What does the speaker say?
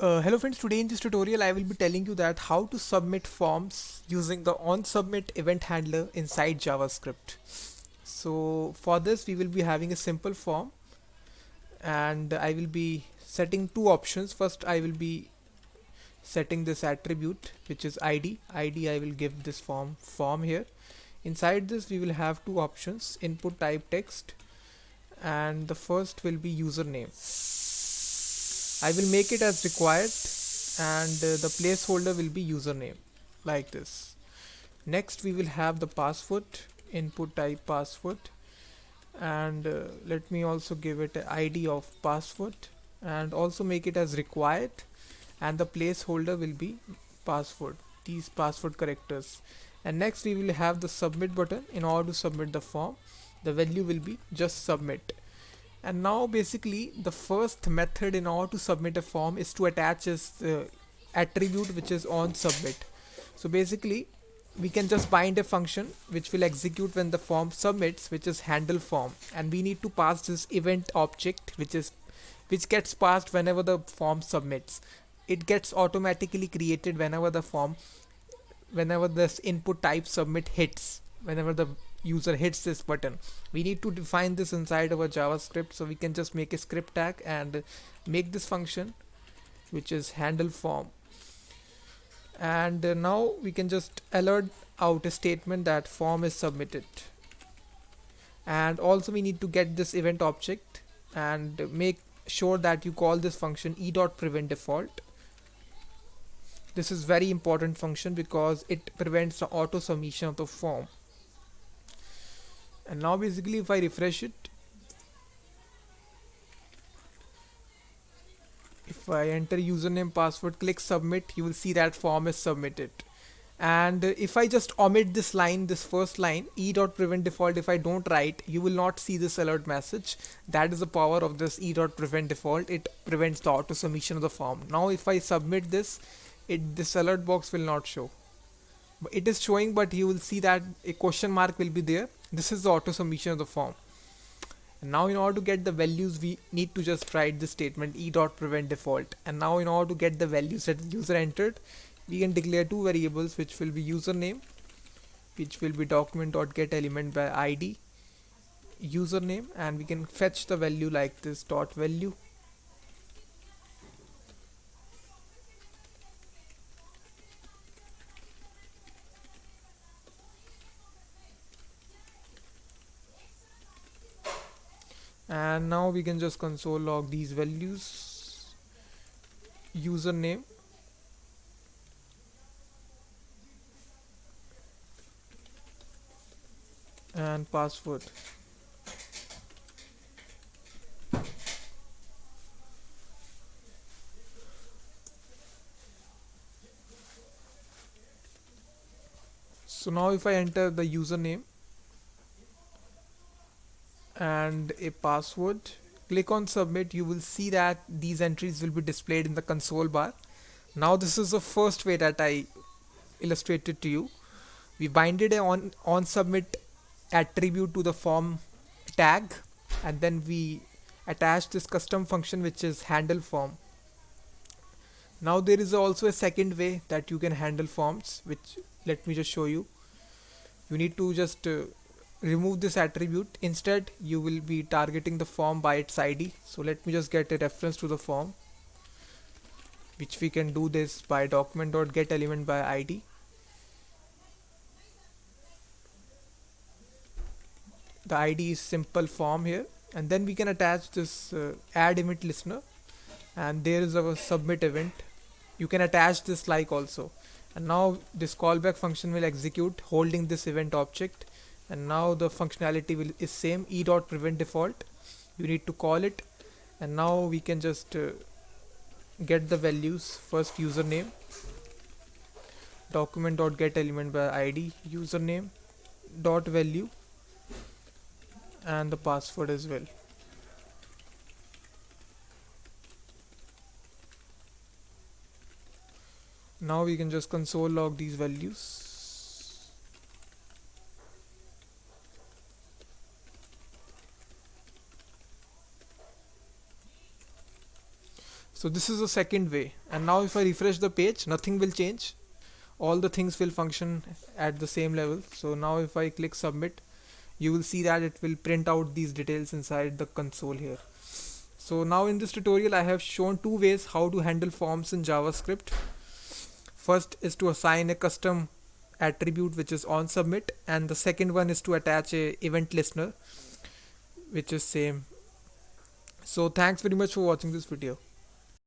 Hello friends, today in this tutorial I will be telling you that how to submit forms using the onSubmit event handler inside JavaScript. So for this we will be having a simple form and I will be setting two options. First I will be setting this attribute which is ID. I will give this form here. Inside this we will have two options, input type text, and the first will be username. I will make it as required and the placeholder will be username like this. Next we will have the password, input type password, and let me also give it an ID of password and also make it as required, and the placeholder will be password, these password characters. And next we will have the submit button. In order to submit the form, the value will be just submit. And now basically the first method in order to submit a form is to attach this attribute which is onSubmit. So basically we can just bind a function which will execute when the form submits, which is handle form, and we need to pass this event object which gets passed whenever the form submits. It gets automatically created whenever this input type submit hits, whenever the user hits this button. We need to define this inside our JavaScript, so we can just make a script tag and make this function which is handle form. And now we can just alert out a statement that form is submitted. And also we need to get this event object and make sure that you call this function e.preventDefault. This is very important function because it prevents the auto submission of the form. And now basically if I refresh it, if I enter username, password, click submit, you will see that form is submitted. And if I just omit this line, this first line, e.preventDefault, if I don't write, you will not see this alert message. That is the power of this e.preventDefault. It prevents the auto submission of the form. Now if I submit this, this alert box will not show. It is showing, but you will see that a question mark will be there. This is the auto submission of the form. And now in order to get the values, we need to just write this statement e.preventDefault. And now in order to get the values that the user entered, we can declare two variables which will be username, which will be document.getElement by ID username, and we can fetch the value like this dot value. And now we can just console log these values, username, and password. So now if I enter the username and a password, click on submit, you will see that these entries will be displayed in the console bar. Now this is the first way that I illustrated to you. We binded a onSubmit attribute to the form tag, and then we attach this custom function which is handle form. Now there is also a second way that you can handle forms, which let me just show you. You need to just remove this attribute. Instead you will be targeting the form by its ID. So let me just get a reference to the form, which we can do this by document.getElement by ID. The ID is simple form here, and then we can attach this add event listener, and there is our submit event. You can attach this like also, and now this callback function will execute holding this event object, and now the functionality is same, e.preventDefault. You need to call it, and now we can just get the values. First username, document.getElement by ID username dot value, and the password as well. Now we can just console log these values. So this is the second way. And now if I refresh the page, nothing will change. All the things will function at the same level. So now if I click submit, you will see that it will print out these details inside the console here. So now in this tutorial I have shown two ways how to handle forms in JavaScript. First is to assign a custom attribute which is onSubmit, and the second one is to attach a event listener which is same. So thanks very much for watching this video.